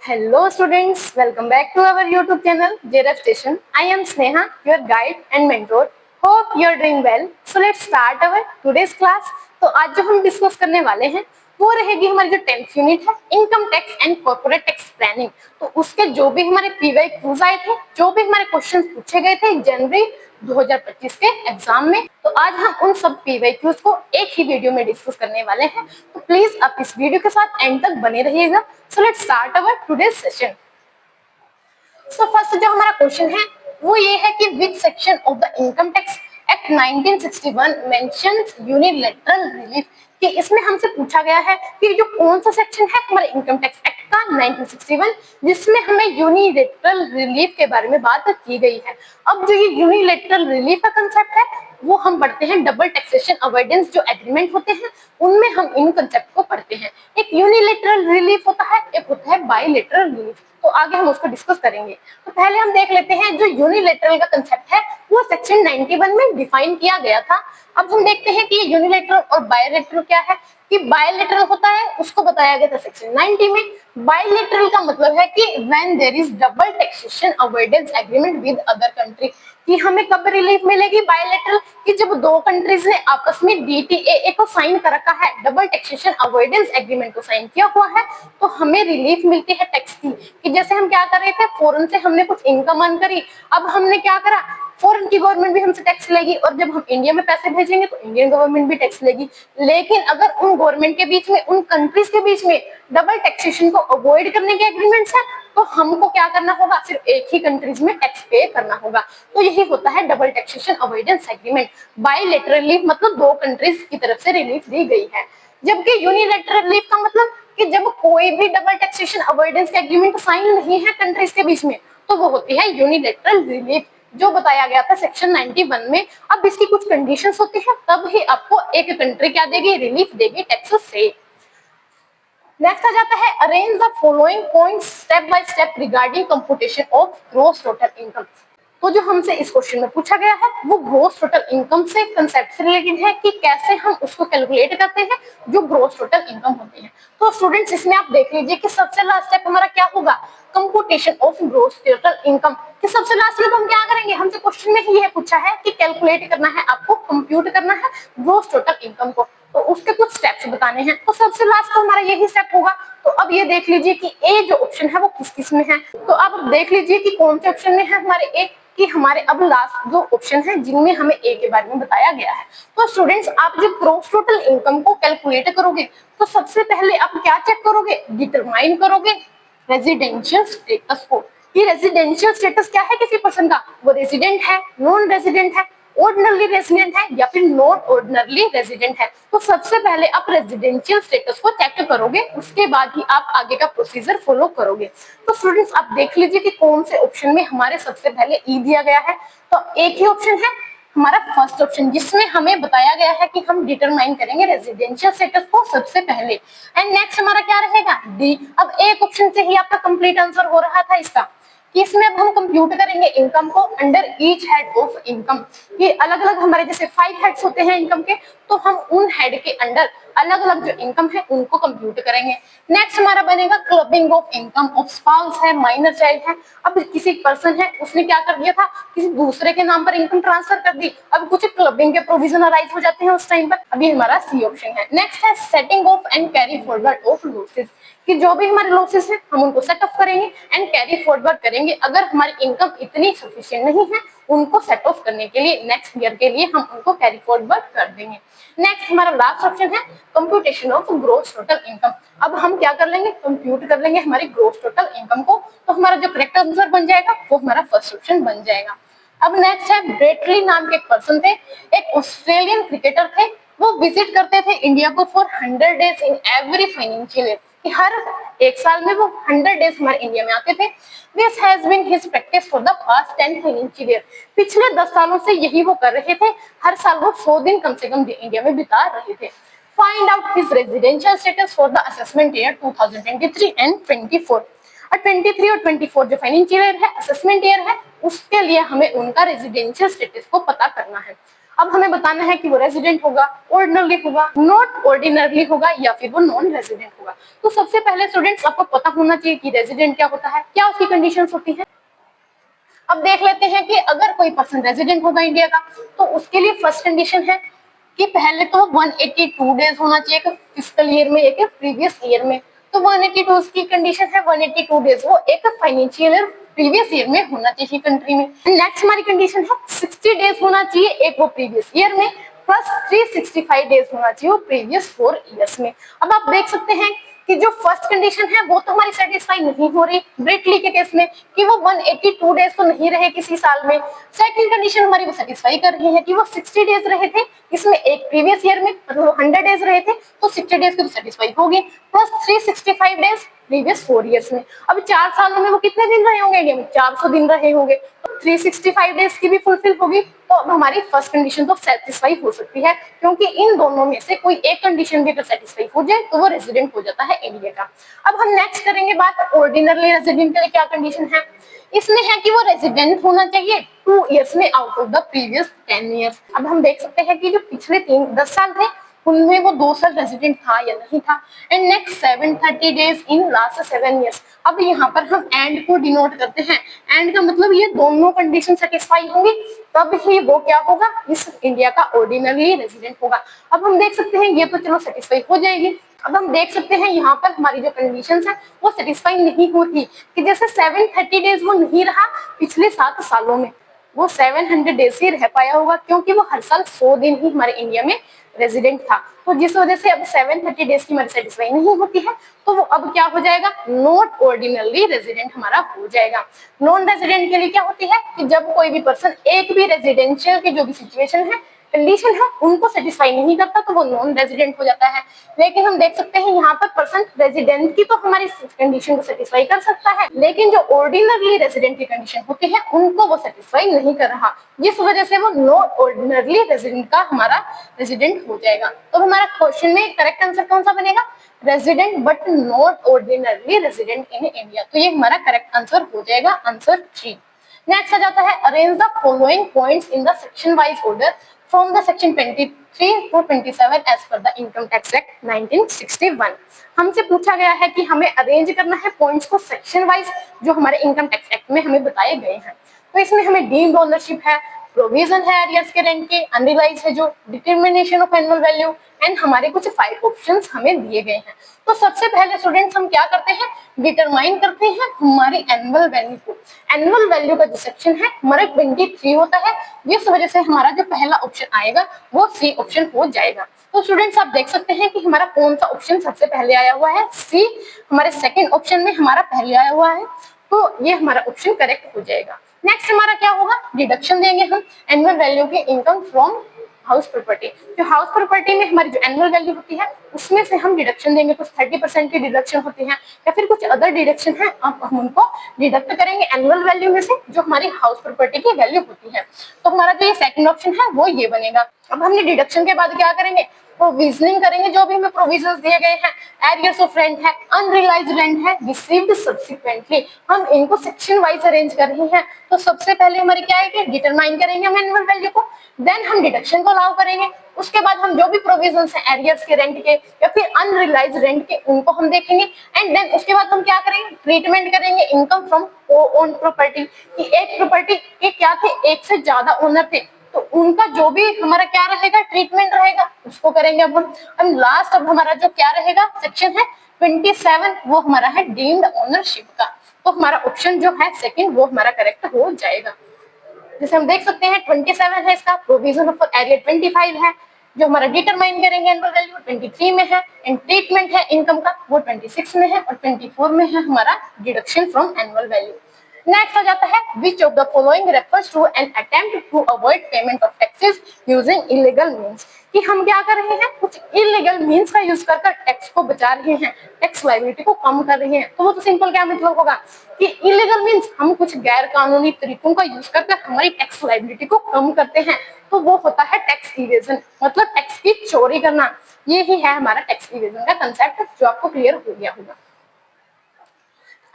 Hello students, welcome back to our YouTube channel JRF Station. I am Sneha, your guide and mentor. Hope you are doing well. So let's start our today's class. तो आज जो हम discuss करने वाले हैं वो रहेगी हमारी जो 10th यूनिट है income tax and corporate tax planning. तो उसके जो भी हमारे PYQs आए थे, जो भी हमारे क्वेश्चन पूछे गए थे जनवरी 2025 के एग्जाम में, तो आज हम उन सब PYQs को एक ही वीडियो में डिस्कस करने वाले हैं। तो प्लीज आप इस वीडियो के साथ एंड तक बने रहिएगा। So let's start our today's session. So first जो हमारा क्वेश्चन है वो ये है कि which section of the income tax act 1961 mentions unilateral relief, कि इसमें हमसे पूछा गया है कि जो कौन सा सेक्शन है हमारे इनकम टैक्स एक्ट का 1961 जिसमें हमें यूनिलैटरल रिलीफ के बारे में बात की गई है। अब जो ये यूनिलैटरल रिलीफ का कंसेप्ट है वो हम पढ़ते हैं डबल टैक्सेशन अवॉइडेंस जो एग्रीमेंट होते हैं उनमें हम इन कंसेप्ट को पढ़ते हैं। एक यूनिलैटरल रिलीफ होता है, एक होता है बायलैटरल रिलीफ। तो आगे हम उसको डिस्कस करेंगे। तो पहले हम देख लेते हैं जो यूनिलैटरल का कंसेप्ट है वो सेक्शन 91 में डिफाइन किया गया था। अब हम देखते हैं कि यूनिलैटरल और बायलैटरल क्या है। कि बायलैटरल होता है उसको बताया गया था सेक्शन 90 में। बायलैटरल का मतलब है कि when there is double taxation avoidance agreement with other country, कि हमें कब रिलीफ मिलेगी बायलैटरल, कि जब दो कंट्रीज ने आपस में DTAA को साइन कर रखा है, डबल टैक्सेशन अवॉइडेंस एग्रीमेंट को साइन किया हुआ है, तो हमें रिलीफ मिलती है टैक्स की। कि जैसे हम क्या कर रहे थे, फॉरेन से हमने कुछ इनकम अर्न करी, अब हमने क्या करा, फॉरेन की गवर्नमेंट भी हमसे टैक्स लेगी और जब हम इंडिया में पैसे भेजेंगे तो इंडियन गवर्नमेंट भी टैक्स लेगी। लेकिन अगर उन गवर्नमेंट के बीच में, उन कंट्रीज के बीच में डबल टैक्सेशन को अवॉइड करने के एग्रीमेंट्स है तो हमको क्या करना होगा, सिर्फ एक ही कंट्रीज में टैक्स पे करना होगा। तो यही होता है double taxation avoidance agreement. Bilateral relief मतलब दो कंट्रीज की तरफ से रिलीफ दी गई है, जबकि यूनिलैटरल रिलीफ का मतलब कि जब कोई भी डबल टैक्सेशन अवॉइडेंस का एग्रीमेंट साइन नहीं है कंट्रीज के बीच में तो वो होती है यूनिलैटरल रिलीफ, जो बताया गया था सेक्शन 91 में। अब इसकी कुछ कंडीशंस होती है तब ही आपको एक कंट्री क्या देगी, रिलीफ देगी टैक्स से। नेक्स्ट आ जाता है arrange the following points step by step regarding computation of gross total income. तो जो हमसे इस क्वेश्चन में पूछा गया है वो ग्रॉस टोटल इनकम से कंसेप्ट से रिलेटेड है कि कैसे हम उसको कैलकुलेट करते हैं जो ग्रॉस टोटल इनकम होती है। तो स्टूडेंट्स इसमें आप देख लीजिए कि सबसे लास्ट स्टेप हमारा क्या होगा, computation of gross total income. कि सबसे लास्ट में हम क्या करेंगे, हमसे क्वेश्चन में ही यह पूछा है कि कैलकुलेट करना है, आपको कंप्यूट करना है ग्रॉस टोटल इनकम को, तो उसके कुछ स्टेप्स बताने हैं। तो सबसे लास्ट का हमारा यही स्टेप होगा। तो अब ये देख लीजिए कि ए जो ऑप्शन है वो किस किस में है। तो अब देख लीजिए कि कौन से ऑप्शन में है हमारे ए, कि हमारे अब लास्ट जो ऑप्शन है जिनमें हमें ए के बारे में बताया गया है। तो स्टूडेंट्स आप जब ग्रॉस टोटल इनकम को कैलकुलेट करोगे तो सबसे पहले आप क्या चेक करोगे, डिटरमाइन करोगे रेजिडेंशियल स्टेटस को। कि रेजिडेंशियल स्टेटस क्या है किसी पर्सन का, वो रेजिडेंट है, नॉन रेजिडेंट है, ऑर्डिनरी रेजिडेंट है या फिर नॉन ऑर्डिनरी रेजिडेंट है। तो सबसे पहले आप रेजिडेंशियल स्टेटस को चेक करोगे, उसके बाद ही आप आगे का प्रोसीजर फॉलो करोगे। तो स्टूडेंट्स आप देख लीजिए कि कौन से ऑप्शन में हमारे सबसे पहले ई दिया गया है। तो एक ही ऑप्शन है हमारा फर्स्ट ऑप्शन जिसमें हमें बताया गया है कि हम डिटरमाइन करेंगे रेजिडेंशियल स्टेटस को सबसे पहले। एंड नेक्स्ट हमारा क्या रहेगा, डी। अब एक ऑप्शन से ही आपका कंप्लीट आंसर हो रहा था इसका, कि इसमें अब हम कंप्यूट करेंगे इनकम को under each head of income. ये अलग अलग हमारे जैसे 5 हेड्स होते हैं इनकम के, तो हम उन हेड के अंडर अलग अलग जो इनकम है उनको कंप्यूट करेंगे। नेक्स्ट हमारा बनेगा clubbing of income of spouse है, माइनर चाइल्ड है। अब किसी पर्सन है उसने क्या कर दिया था, किसी दूसरे के नाम पर इनकम ट्रांसफर कर दी, अब कुछ क्लबिंग के प्रोविजन अराइज हो जाते हैं उस टाइम पर। अभी हमारा सी ऑप्शन है। नेक्स्ट है setting of and carry forward of losses, कि जो भी हमारे लॉसेस हैं हम उनको सेट ऑफ करेंगे एंड कैरी फॉरवर्ड करेंगे। अगर हमारी इनकम इतनी सफिशिएंट नहीं है उनको सेट ऑफ करने के लिए नेक्स्ट ईयर के लिए हम उनको कैरी फॉरवर्ड कर देंगे। नेक्स्ट हमारा लास्ट ऑप्शन है computation of gross total income. अब हम क्या कर लेंगे, कंप्यूट कर लेंगे हमारी ग्रॉस टोटल इनकम को। तो हमारा जो करेक्ट आंसर बन जाएगा वो हमारा फर्स्ट ऑप्शन बन जाएगा। अब नेक्स्ट है ब्रेटली नाम के एक पर्सन थे, एक ऑस्ट्रेलियन क्रिकेटर थे। वो विजिट करते थे इंडिया को for 100 days in every financial year, कि हर एक साल में वो 100 डेज हमारे इंडिया में आते थे। This has been his practice for the past 10 financial year. पिछले 10 सालों से यही वो कर रहे थे, हर साल वो 100 दिन कम से कम इंडिया में बिता रहे थे। Find out his residential status for the assessment year 2023 and 24। और 23 और 24 जो फाइनेंशियल ईयर है, असेसमेंट ईयर है, उसके लिए हमें उनका रेजिडेंशियल स्टेटस को पता करना है। अब हमें बताना है कि वो रेजिडेंट होगा, ऑर्डिनरली होगा, नॉट ऑर्डिनरली होगा या फिर वो नॉन रेजिडेंट होगा। तो सबसे पहले स्टूडेंट्स आपको पता होना चाहिए कि रेजिडेंट क्या होता है, क्या उसकी कंडीशंस होती है। अब देख लेते हैं कि अगर कोई पर्सन रेजिडेंट होगा इंडिया का तो उसके लिए फर्स्ट कंडीशन है कि पहले तो 182 डेज होना चाहिए एक फिजिकल ईयर में, एक प्रीवियस ईयर में। तो 182 की कंडीशन है, 182 डेज वो एक फाइनेंशियल ईयर प्रीवियस ईयर में होना चाहिए कंट्री में। नेक्स्ट हमारी कंडीशन है 60 डेज होना चाहिए एक वो प्रीवियस ईयर में, प्लस 365 डेज होना चाहिए वो प्रीवियस 4 ईयर्स में। अब आप देख सकते हैं कि जो फर्स्ट कंडीशन है वो तो हमारी सेटिस्फाई नहीं हो रही ब्रेटली के केस में कि वो 182 डेज तो नहीं रहे किसी साल में। सेकंड कंडीशन हमारी वो सेटिस्फाई कर रही है कि वो 60 डेज रहे थे, इसमें एक प्रीवियस ईयर में मतलब 100 डेज रहे थे तो 60 डेज की तो सेटिस्फाई होगी, प्लस 365 डेज प्रीवियस 4 इयर्स में। अब 4 सालों में वो कितने दिन रहे होंगे इंडिया में, 400 दिन रहे होंगे, तो 365 डेज की भी फुलफिल होगी। तो अब हमारी फर्स्ट कंडीशन तो सेटिस्फाई हो सकती है क्योंकि इन दोनों में से कोई एक कंडीशन भी अगर सेटिस्फाई हो जाए तो वो रेजिडेंट हो जाता है इंडिया का। अब हम नेक्स्ट करेंगे बात ऑर्डिनरली रेजिडेंट के लिए क्या कंडीशन है। इसमें है कि वो रेजिडेंट होना चाहिए 2 इयर्स में out of the previous 10 years. अब हम देख सकते हैं कि जो पिछले 10 साल थे उनमें वो 2 साल रेजिडेंट था या नहीं था। And next 730 days in last 7 years. अब यहाँ पर हम एंड को डिनोट करते हैं, एंड का मतलब ये दोनों कंडीशन सेटिस्फाई होंगी तब ही वो क्या होगा, इस इंडिया का ऑर्डिनरी रेजिडेंट होगा। अब हम देख सकते हैं ये तो चलो सेटिस्फाई हो जाएगी। अब हम देख सकते हैं यहाँ पर हमारी जो कंडीशंस है वो सेटिस्फाई नहीं होती कि जैसे 730 डेज वो नहीं रहा पिछले 7 सालों में, वो 700 डेज ही रह पाया होगा क्योंकि वो हर साल 100 दिन ही हमारे इंडिया में रेजिडेंट था। तो जिस वजह से अब 730 डेज की हमारी सेटिस्फाई नहीं होती है तो वो अब क्या हो जाएगा, नॉट ऑर्डिनरली रेजिडेंट हमारा हो जाएगा। नॉन रेजिडेंट के लिए क्या होती है कि जब कोई भी पर्सन एक भी रेजिडेंशियल की जो भी सिचुएशन है कंडीशन है उनको सेटिस्फाई नहीं करता तो वो नॉन रेजिडेंट हो जाता है। लेकिन हम देख सकते हैं यहाँ पर पर्सन रेजिडेंट की तो हमारी कंडीशन को सेटिस्फाई कर सकता है लेकिन जो ऑर्डिनरली रेजिडेंट की कंडीशन होती है उनको वो सेटिस्फाई नहीं कर रहा, जिस वजह से वो नॉट ऑर्डिनरली रेजिडेंट का हमारा रेजिडेंट हो जाएगा। तो हमारा क्वेश्चन में करेक्ट आंसर कौन सा बनेगा, resident but not ordinarily resident in India. तो ये हमारा करेक्ट आंसर हो जाएगा, आंसर 3। नेक्स्ट आ जाता है arrange the following points in the section wise order from the section 23 to 27 as per the income tax act 1961। हमसे पूछा गया है कि हमें अरेंज करना है पॉइंट्स को सेक्शन वाइज जो हमारे इनकम टैक्स एक्ट में हमें बताए गए हैं। तो इसमें हमें डीम्ड ओनरशिप है, प्रोविजन है एरियर्स के रेंट के, अनरियलाइज्ड है जो determination of annual value, and हमारे कुछ 5 ऑप्शंस हमें दिए गए हैं। तो सबसे पहले स्टूडेंट्स हम क्या करते हैं, डिटरमाइन करते हैं हमारी एनुअल वैल्यू को। एनुअल वैल्यू का जो सेक्शन है हमारा 23 होता है, जिस वजह से हमारा जो पहला ऑप्शन आएगा वो सी ऑप्शन हो जाएगा। तो स्टूडेंट्स आप देख सकते हैं कि हमारा कौन सा ऑप्शन सबसे पहले आया हुआ है, सी हमारे सेकंड ऑप्शन में हमारा पहले आया हुआ है, तो ये हमारा ऑप्शन करेक्ट हो जाएगा। नेक्स्ट हमारा क्या होगा, डिडक्शन देंगे हम एनुअल वैल्यू के इनकम फ्रॉम हाउस प्रॉपर्टी। जो हाउस प्रॉपर्टी में हमारी जो एनुअल वैल्यू होती है उसमें से हम डिडक्शन देंगे, कुछ 30% की डिडक्शन होती है या फिर कुछ अदर डिडक्शन है, अब हम उनको डिडक्ट करेंगे एनुअल वैल्यू में से जो हमारी हाउस प्रॉपर्टी की वैल्यू होती है। तो हमारा जो ये सेकंड ऑप्शन है वो ये बनेगा। अब हमने डिडक्शन के बाद क्या करेंगे, प्रोविजनिंग करेंगे, जो भी हमें प्रोविजंस दिए गए हैं, एरियर्स ऑफ रेंट है, अनरियलाइज्ड रेंट है, रिसीव्ड सब्सिक्वेंटली, हम इनको सेक्शन वाइज अरेंज कर रहे हैं। तो सबसे पहले हमारे क्या है कि डिटरमाइन करेंगे हम एनुअल वैल्यू को, देन हम डिडक्शन को अलाउ करेंगे, उसके बाद हम जो भी प्रोविजंस हैं एरियर्स के रेंट के या फिर अनरियलाइज्ड रेंट के उनको हम देखेंगे, एंड देन उसके बाद हम क्या करेंगे, ट्रीटमेंट करेंगे इनकम फ्रॉम ओन प्रॉपर्टी कि एक प्रॉपर्टी के क्या थे, एक से ज्यादा ओनर थे तो उनका जो भी हमारा क्या रहेगा, ट्रीटमेंट रहेगा उसको करेंगे अब हम। लास्ट अब हमारा जो क्या रहेगा सेक्शन है 27, वो हमारा है डीम्ड ओनरशिप का। तो हमारा ऑप्शन जो है सेकंड वो हमारा करेक्ट हो जाएगा। जैसे हम देख सकते हैं 27 है इसका, प्रोविजन फॉर एरिया 25 है, जो हमारा डिटरमाइन करेंगे एनुअल वैल्यू 23 में है, एंड ट्रीटमेंट है इनकम का वो 26 में है, और 24 में है हमारा deduction from annual value. Next आ जाता है which of the following refers to an attempt to avoid payment of taxes using illegal means, कि हम क्या कर रहे हैं, कुछ इलीगल मीन्स का यूज कर टैक्स को बचा रहे हैं, टैक्स लायबिलिटी को कम कर रहे हैं। तो वो तो सिंपल क्या मतलब होगा कि इलीगल मीन्स हम कुछ गैर कानूनी तरीकों का यूज कर हमारी टैक्स लायबिलिटी को कम करते हैं, तो वो होता है टैक्स इवेजन, मतलब टैक्स की चोरी करना। ये ही है हमारा टैक्स इवेजन का कंसेप्ट जो आपको क्लियर हो गया होगा।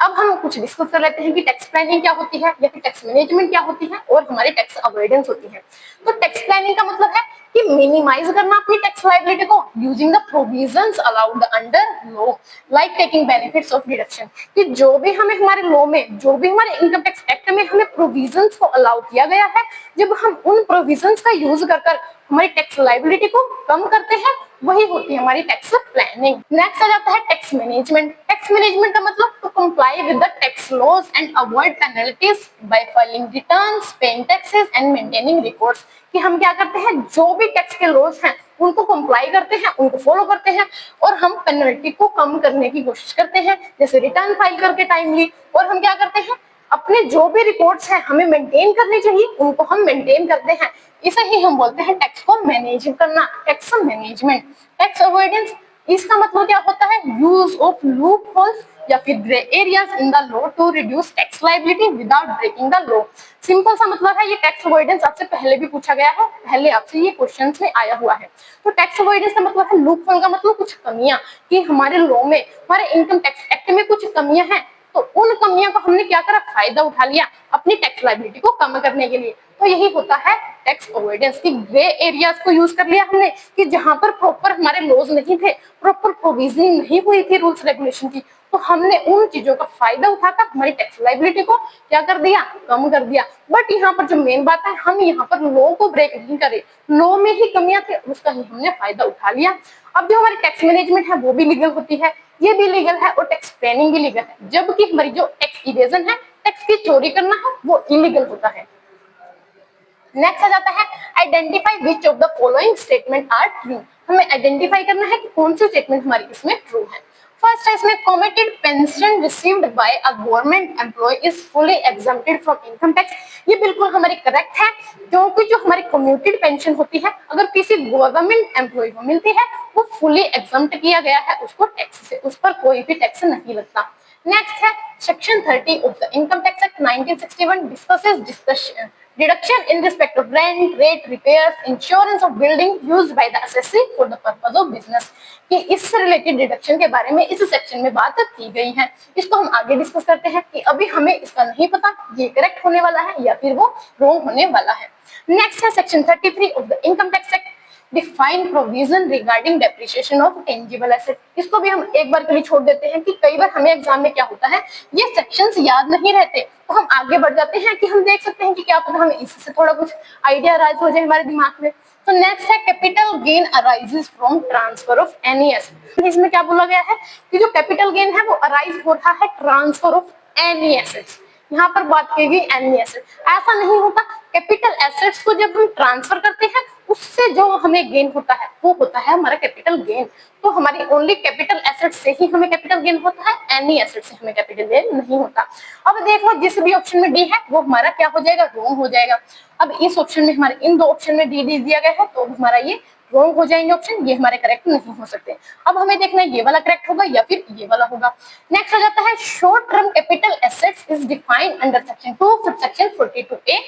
अब हम कुछ डिस्कस कर लेते हैं कि टैक्स प्लानिंग क्या होती है या फिर टैक्स मैनेजमेंट क्या होती है और हमारी टैक्स अवॉइडेंस होती है। तो टैक्स प्लानिंग का मतलब है कि मिनिमाइज करना अपनी टैक्स लायबिलिटी को using the provisions allowed under law, like taking benefits of deduction, कि जो भी हमें हमारे लॉ में, जो भी हमारे इनकम टैक्स एक्ट में हमें प्रोविजंस को अलाउ किया गया है, जब हम उन प्रोविजंस का यूज कर हमारी टैक्स लायबिलिटी को कम करते हैं, वही होती है हमारी टैक्स प्लानिंग। नेक्स्ट आ जाता है टैक्स मैनेजमेंट। टैक्स मैनेजमेंट का मतलब to comply with the tax laws and avoid penalties by filing returns, paying taxes and maintaining records, कि हम क्या करते हैं, जो भी टैक्स के लॉज हैं उनको कंप्लाई करते हैं, उनको फॉलो करते हैं और हम पेनल्टी को कम करने की कोशिश करते हैं, जैसे रिटर्न फाइल करके टाइमली। और हम क्या करते हैं, अपने जो भी रिकॉर्ड्स हैं हमें मेंटेन करने चाहिए, उनको हम मेंटेन करते हैं। इसे ही हम बोलते हैं टैक्स को मैनेज करना, टैक्स मैनेजमेंट। टैक्स अवॉइडेंस, इसका मतलब क्या होता है, यूज ऑफ लूप होल्स या फिर grey areas in the law to reduce tax liability without breaking the law. Simple सा मतलब है, ये टैक्स अवॉइडेंस आपसे पहले भी पूछा गया है, पहले आपसे ये क्वेश्चंस में आया हुआ है। तो टैक्स अवॉइडेंस का मतलब है, लूप होल का मतलब कुछ कमियां, कि हमारे लॉ में, हमारे इनकम टैक्स एक्ट में कुछ कमियां हैं, तो उन कमियों का हमने क्या करा, फायदा उठा लिया अपनी टैक्स लायबिलिटी को कम करने के लिए। तो यही होता है टैक्स अवॉइडेंस, की ग्रे एरियाज को यूज कर लिया हमने, कि जहां पर प्रॉपर हमारे लॉज नहीं थे, प्रॉपर प्रोविजनिंग नहीं हुई थी रूल्स रेगुलेशन की, तो हमने उन चीजों का फायदा उठाकर हमारी टैक्स लायबिलिटी को क्या कर दिया, कम कर दिया। बट यहाँ पर जो मेन बात है, हम यहाँ पर लॉ को ब्रेक नहीं करे, लॉ में ही कमियां थी, उसका ही हमने फायदा उठा लिया। अब जो हमारी टैक्स मैनेजमेंट है वो भी लीगल होती है, ये भी लीगल है, और टैक्स प्लानिंग भी लीगल है, जबकि हमारी जो टैक्स इवेजन है, टैक्स की चोरी करना है, वो इलीगल होता है। नेक्स्ट आ जाता है identify which of the following statement are true. हमें आइडेंटिफाई करना है कि कौन सी स्टेटमेंट हमारी इसमें ट्रू है। फर्स्ट है इसमें, committed pension received by a government employ is fully exempted from income tax. ये बिल्कुल हमारी करेक्ट है, क्योंकि जो हमारी कम्यूटेड पेंशन होती है, अगर किसी गवर्नमेंट एम्प्लॉय को मिलती है, वो फुली एग्जम्प्ट किया गया है उसको टैक्स से, उस पर कोई भी टैक्स नहीं लगता। नेक्स्ट है section 30 of the income tax act 1961 discusses deduction in respect of rent, rate, repairs, insurance of building used by the assessee for the purpose of business, कि इससे रिलेटेड डिडक्शन के बारे में इस सेक्शन में बात की गई है। इसको हम आगे डिस्कस करते हैं, कि अभी हमें इसका नहीं पता ये करेक्ट होने वाला है या फिर वो रॉन्ग होने वाला है। नेक्स्ट है section 33 of the income tax act define provision regarding depreciation of tangible asset. इसको भी हम एक बार के लिए छोड़ देते हैं, कि कई बार हमें एग्जाम में क्या होता है, ये सेक्शंस याद नहीं रहते, तो हम आगे बढ़ जाते हैं कि हम देख सकते हैं कि क्या पता हमें इससे थोड़ा कुछ आइडिया राइज हो जाए हमारे दिमाग में। तो नेक्स्ट है capital gain arises from transfer of any asset. इसमें क्या बोला गया है कि जो कैपिटल गेन है वो अराइज हो रहा है ट्रांसफर ऑफ एनी एसेट्स। यहाँ पर बात की गई एनी एसेट, ऐसा नहीं होता, कैपिटल एसेट्स को जब हम ट्रांसफर करते हैं उससे जो हमें गेन होता है वो होता है हमारा कैपिटल गेन। तो हमारी ओनली कैपिटल एसेट से ही हमें कैपिटल गेन होता है, एनी एसेट से हमें कैपिटल गेन नहीं होता। अब देख लो, जिस भी ऑप्शन में डी है वो हमारा क्या हो जाएगा, रॉन्ग हो जाएगा। अब इस ऑप्शन में हमारे इन दो ऑप्शन में डी दिया गया है, तो हमारा ये रॉन्ग हो जाएंगे ऑप्शन, ये हमारे करेक्ट नहीं हो सकते। अब हमें देखना है ये वाला करेक्ट होगा या फिर ये वाला होगा। नेक्स्ट आ जाता है short term capital assets is defined under section 2 subsection 42A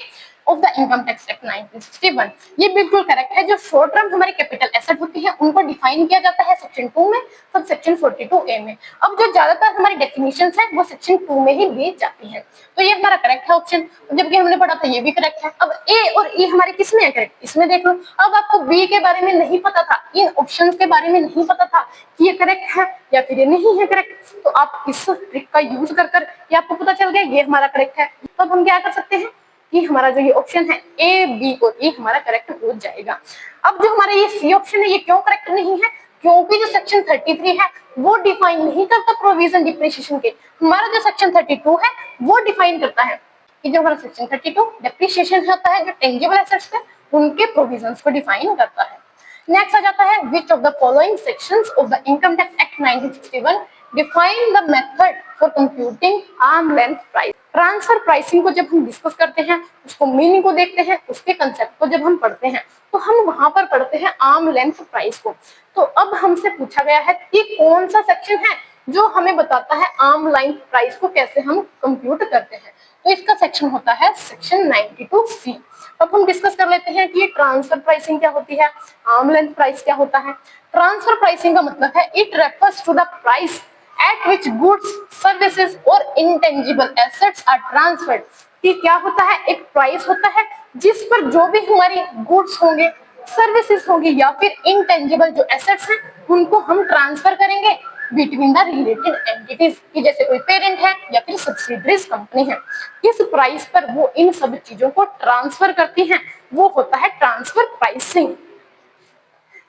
of the income tax act 1961। ये बिल्कुल करेक्ट है, जो शॉर्ट टर्म हमारी कैपिटल एसेट होती है उनको डिफाइन किया जाता है सेक्शन 2 में, सब सेक्शन 42A में। अब जो ज्यादातर हमारी डेफिनेशंस है वो सेक्शन 2 में ही दी जाती है, तो ये हमारा करेक्ट है ऑप्शन, जबकि हमने पढ़ा था ये भी करेक्ट है। अब ए और ई हमारे किसमें है करेक्ट, इसमें देख लो। अब आपको बी के बारे में नहीं पता था, इन ऑप्शंस के बारे में नहीं पता था कि ये करेक्ट है या फिर ये नहीं है करेक्ट, तो आप इस ट्रिक का यूज कर ये आपको पता चल गया ये हमारा करेक्ट है। तो अब हम क्या कर सकते हैं कि हमारा जो ये ऑप्शन है ए, बी और ई हमारा करेक्ट हो जाएगा। अब जो हमारा ये सी ऑप्शन है ये क्यों करेक्ट नहीं है, क्योंकि जो सेक्शन 33 है वो डिफाइन नहीं करता प्रोविजन डिप्रिसिएशन के, हमारा जो सेक्शन 32 है वो डिफाइन करता है, कि जो हमारा सेक्शन 32 डिप्रिसिएशन होता है जो टेंजिबल एसेट्स पे, उनके प्रोविजंस को डिफाइन करता है। नेक्स्ट आ जाता है which of the following sections of the income tax act 1961 define the method for computing arm length price. Transfer pricing को जब हम डिस्कस करते हैं, उसको मीनिंग को देखते हैं, उसके कंसेप्ट को जब हम पढ़ते हैं, तो हम वहां पर पढ़ते हैं आर्म लेंथ प्राइस को। तो अब हमसे पूछा गया है कि कौन सा सेक्शन है जो हमें बताता है आर्म लेंथ प्राइस को कैसे हम कंप्यूट करते हैं, तो इसका सेक्शन होता है सेक्शन 92C। अब हम डिस्कस कर लेते हैं कि ट्रांसफर प्राइसिंग क्या होती है, आर्म लेंथ प्राइस क्या होता है। ट्रांसफर प्राइसिंग का मतलब है it refers to the price at which goods services और इंटेंजिबल एसेट्स आर ट्रांसफर्ड। कि क्या होता है, एक प्राइस होता है जिस पर जो भी हमारी गुड्स होंगे, सर्विसेज होंगी या फिर इंटेंजिबल जो एसेट्स हैं उनको हम ट्रांसफर करेंगे बिटवीन द रिलेटेड एंटिटीज, कि जैसे कोई पेरेंट है या फिर सब्सिडरीज कंपनी है, किस प्राइस पर वो इन सब चीजों को ट्रांसफर करती हैं, वो होता है ट्रांसफर प्राइसिंग।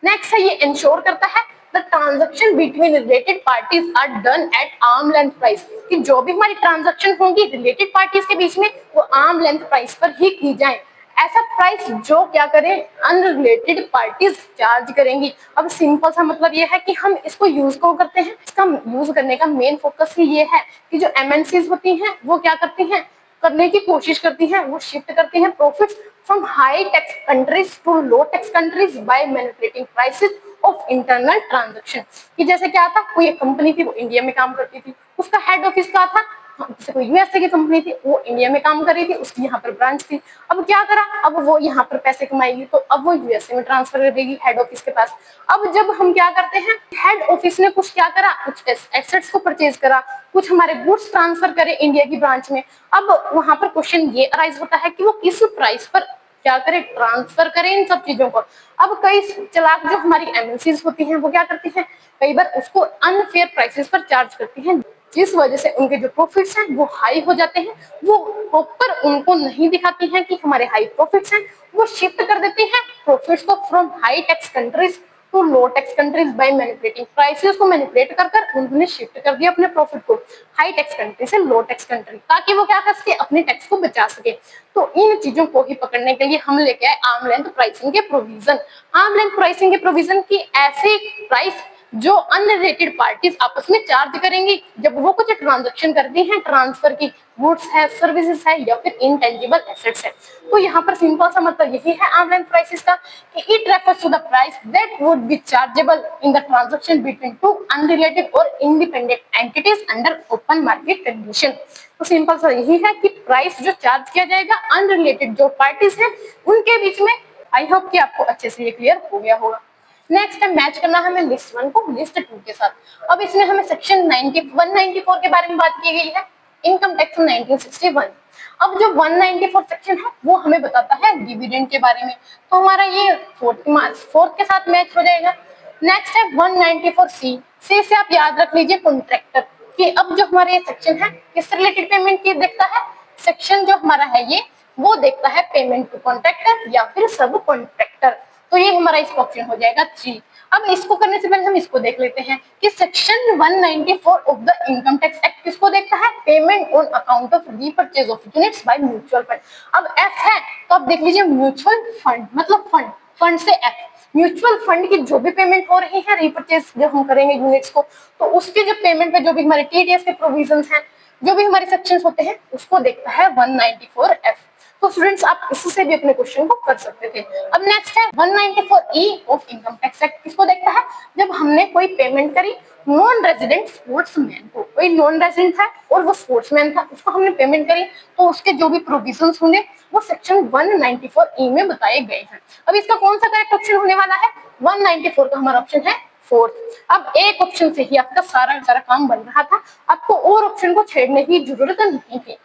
नेक्स्ट है ये इंश्योर करता है the transaction between related parties are done at arm length price, कि जो भी हमारी ट्रांजैक्शन होंगी रिलेटेड पार्टीज के बीच में वो आर्म लेंथ प्राइस पर ही की जाए। ऐसा प्राइस जो क्या करे, अनरिलेटेड पार्टीज चार्ज करेंगी। अब सिंपल सा मतलब ये है कि हम इसको यूज क्यों करते हैं, इसका यूज करने का मेन फोकस ही ये है कि जो एमएनसीज होती हैं वो क्या करती हैं, करने की कोशिश करती हैं, वो शिफ्ट करती हैं profits from high tax countries to low tax countries by manipulating prices of internal transaction. कि जैसे क्या था, कोई एक कंपनी थी वो इंडिया में काम करती थी, उसका हेड ऑफिस कहाँ था, जैसे कोई यूएसए की कंपनी थी वो इंडिया में काम कर रही थी, उसकी यहाँ पर ब्रांच थी। अब क्या करा, अब वो यहाँ पर पैसे कमाएगी तो अब वो यूएसए में ट्रांसफर कर देगी हेड ऑफिस के पास। अब जब हम क्या करते हैं, हेड ऑफिस ने कुछ क्या करा, कुछ एसेट्स को परचेज करा, कुछ हमारे गुड्स ट्रांसफर करे इंडिया की ब्रांच में। अब वहां पर क्वेश्चन ये अराइज होता है कि वो किस प्राइस पर क्या करे, ट्रांसफर करें इन सब चीजों को। अब कई चलाक जो हमारी एमएनसीज होती हैं वो क्या करती हैं, कई बार उसको अनफेयर प्राइसेस पर चार्ज करती हैं, जिस वजह से उनके जो प्रॉफिट्स हैं वो हाई हो जाते हैं। वो प्रॉपर उनको नहीं दिखाती हैं कि हमारे हाई प्रॉफिट्स हैं, वो शिफ्ट कर देती हैं प्रॉफिट्स को from high tax countries to low tax countries by manipulating prices को मैनिपुलेट कर कर उन्होंने शिफ्ट कर दिया अपने प्रॉफिट को हाई टैक्स कंट्री से लो टैक्स कंट्री, ताकि वो क्या कर सके, अपने टैक्स को बचा सके। तो इन चीजों को ही पकड़ने के लिए हम लेके आए आर्म लेंथ प्राइसिंग के प्रोविजन। आर्म लेंथ प्राइसिंग के प्रोविजन की ऐसे प्राइस जो अनरिलेटेड पार्टीज आपस में चार्ज करेंगी जब वो कुछ ट्रांजैक्शन करती हैं, ट्रांसफर की गुड्स है, सर्विसेज है या फिर इंटेंजिबल एसेट्स है। तो यहाँ पर सिंपल सा मतलब यही है आर्म लेंथ प्राइसेस का, कि it refers to the price that would be chargeable in the transaction between two unrelated और independent entities under open market condition. तो सिंपल सा यही है कि प्राइस जो चार्ज किया जाएगा अनरिलेटेड जो पार्टीज हैं उनके बीच में। आई होप कि आपको अच्छे से ये क्लियर हो गया होगा। नेक्स्ट है मैच करना है हमें लिस्ट 1 को लिस्ट 2 के साथ। अब इसमें हमें सेक्शन 194 के बारे में बात की गई है, इनकम टैक्स 1961। अब जो 194 सेक्शन है वो हमें बताता है डिविडेंड के बारे में, तो हमारा ये फोर्थ के साथ मैच हो जाएगा। नेक्स्ट है 194 सी से आप याद रख लीजिए कॉन्ट्रैक्टर, कि अब जो हमारे ये सेक्शन है किससे रिलेटेड पेमेंट की देखता है, सेक्शन जो हमारा है ये वो देखता है पेमेंट टू कॉन्ट्रैक्टर या फिर सब कॉन्ट्रैक्टर। तो ये हमारा इसका ऑप्शन हो जाएगा 3। अब इसको करने से पहले हम इसको देख लेते हैं कि section 194 of the income tax act किसको देखता है, payment on account of repurchase of units by mutual fund. अब एफ है तो आप देख लीजिए म्यूचुअल फंड मतलब फंड, फंड से एफ, म्यूचुअल फंड की जो भी पेमेंट हो रही है रीपर्चेज जब हम करेंगे यूनिट्स को, तो उसके जो पेमेंट पे जो भी हमारे टीडीएस के प्रोविजंस हैं, जो भी हमारे सेक्शंस होते हैं उसको देखता है 194 एफ। तो स्टूडेंट्स आप इससे भी अपने क्वेश्चन को कर सकते थे। अब नेक्स्ट है 194 ई ऑफ इनकम टैक्स एक्ट, किसको देखता है, जब हमने कोई पेमेंट करी नॉन रेजिडेंट स्पोर्ट्समैन को, कोई नॉन रेजिडेंट था और वो स्पोर्ट्समैन था, उसको हमने पेमेंट करी, तो उसके जो भी प्रोविजंस होंगे वो सेक्शन 194 ई में बताए गए हैं। अब इसका कौन सा करेक्ट ऑप्शन होने वाला है, 194 का हमारा ऑप्शन है फोर्थ। अब एक ऑप्शन से ही आपका सारा काम बन रहा था, आपको और ऑप्शन को छेड़ने की जरूरत नहीं थी।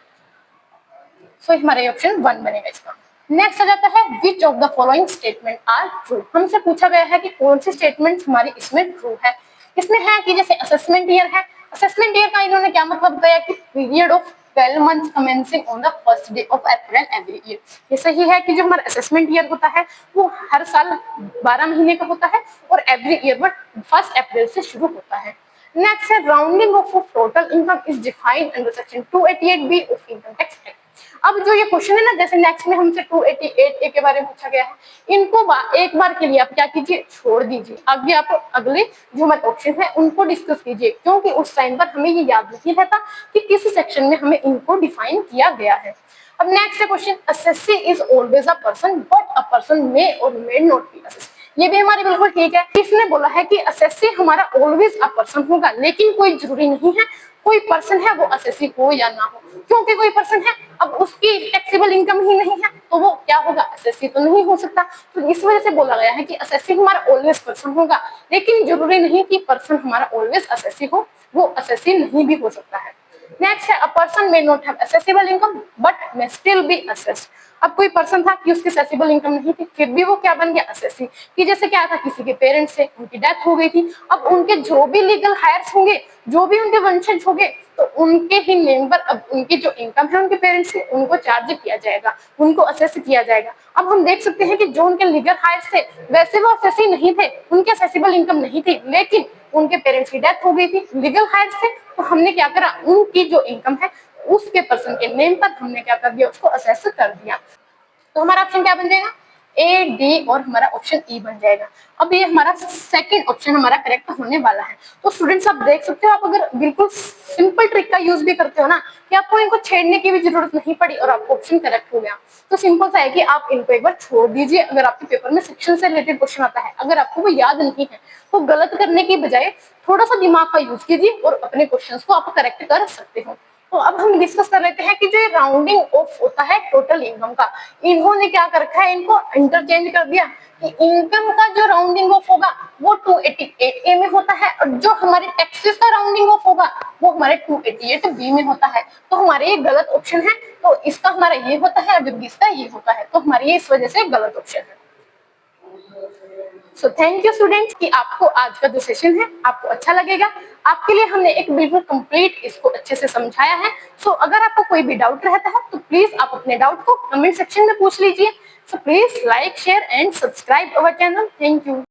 सो हमारा ऑप्शन 1 बनेगा इसका। नेक्स्ट आ जाता है which of the following statement are true. हमसे पूछा गया है कि कौन सी स्टेटमेंट हमारी इसमें ट्रू है। इसमें है कि जैसे असेसमेंट ईयर है, असेसमेंट ईयर का इन्होंने क्या मतलब बताया कि period of 12 months commencing on the first day of April every year. ये सही है कि जो हमारा असेसमेंट ईयर होता है वो हर साल 12 महीने का होता है और एवरी ईयर बट 1 अप्रैल से शुरू होता है। नेक्स्ट है rounding off total income is defined under section 288B of income tax act. अब जो ये क्वेश्चन है ना, जैसे नेक्स्ट में हमसे 288A के बारे में पूछा गया है, इनको एक बार के लिए आप क्या कीजिए, छोड़ दीजिए, आगे आप अगले जो हमारे ऑप्शन है उनको डिस्कस कीजिए, क्योंकि उस टाइम पर हमें ये याद नहीं रहता कि किस सेक्शन में हमें इनको डिफाइन किया गया है। अब next question, assessee is always a person but a person may और मे नॉट बी असेसी। ये भी हमारे बिल्कुल ठीक है। इसने बोला है कि असेसी हमारा ऑलवेज अ पर्सन होगा, लेकिन कोई जरूरी नहीं है कोई पर्सन है वो असेसी हो या ना हो, क्योंकि कोई पर्सन है अब उसकी टैक्सेबल इनकम ही नहीं है तो वो क्या होगा, असेसी तो नहीं हो सकता। तो इस वजह से बोला गया है कि असेसी हमारा ऑलवेज पर्सन होगा, लेकिन जरूरी नहीं कि पर्सन हमारा ऑलवेज असेसी हो वो असेसी नहीं भी हो सकता है। नेक्स्ट है, a person may not have accessible income but may still be assessed. अब कोई पर्सन था कि उसकी असेसिबल इनकम नहीं थी, फिर भी वो क्या बन गया, असेसी। कि जैसे क्या था, किसी के पेरेंट्स से उनकी डेथ हो गई थी, अब उनके जो भी लीगल हायर्स होंगे, जो भी उनके वंशज होंगे, तो उनके ही नेम पर अब उनकी जो इनकम है उनके पेरेंट्स की, उनको चार्ज किया जाएगा, उनको असेस किया जाएगा। अब हम देख सकते हैं कि जो उनके लीगल हायर्स थे, वैसे वो असेसी नहीं थे, उनके असेसिबल इनकम नहीं थी, लेकिन उनके पेरेंट्स की डेथ हो गई थी, लीगल हायर्स थे, तो हमने क्या करा, उनकी जो इनकम है उसके पर्सन के नेम पर हमने क्या कर दिया, उसको असेस कर दिया। तो हमारा ऑप्शन क्या बन जाएगा, ए, डी और हमारा ऑप्शन ई बन जाएगा। अब ये हमारा सेकंड ऑप्शन हमारा करेक्ट होने वाला है। तो स्टूडेंट्स आप देख सकते हो, आप अगर बिल्कुल सिंपल ट्रिक का यूज भी करते हो ना, कि आपको इनको छेड़ने की भी जरूरत नहीं पड़ी और आपको ऑप्शन करेक्ट हो गया, तो सिंपल सा है कि आप इनको एक बार छोड़ दीजिए। अगर आपके पेपर में सेक्शन से रिलेटेड क्वेश्चन आता है, अगर आपको वो याद नहीं है, तो गलत करने की बजाय थोड़ा सा दिमाग का यूज कीजिए और अपने क्वेश्चन को आप करेक्ट कर सकते हो। तो अब हम डिस्कस कर लेते हैं कि जो ये राउंडिंग ऑफ होता है टोटल इनकम का, इन्होंने क्या कर रखा है, इनको इंटरचेंज कर दिया कि इनकम का जो राउंडिंग ऑफ होगा वो 288A में होता है, और जो हमारे टैक्सेस का राउंडिंग ऑफ होगा वो हमारे 288B में होता है। तो हमारे ये गलत ऑप्शन है, तो इसका हमारा ये होता है, जबकि इसका ये होता है, तो हमारे ये इस वजह से गलत ऑप्शन है। सो थैंक यू स्टूडेंट्स कि आपको आज का जो सेशन है आपको अच्छा लगेगा। आपके लिए हमने एक बिल्कुल कंप्लीट इसको अच्छे से समझाया है। सो अगर आपको कोई भी डाउट रहता है तो प्लीज आप अपने डाउट को कमेंट सेक्शन में पूछ लीजिए। So please like, share and subscribe our channel. Thank you.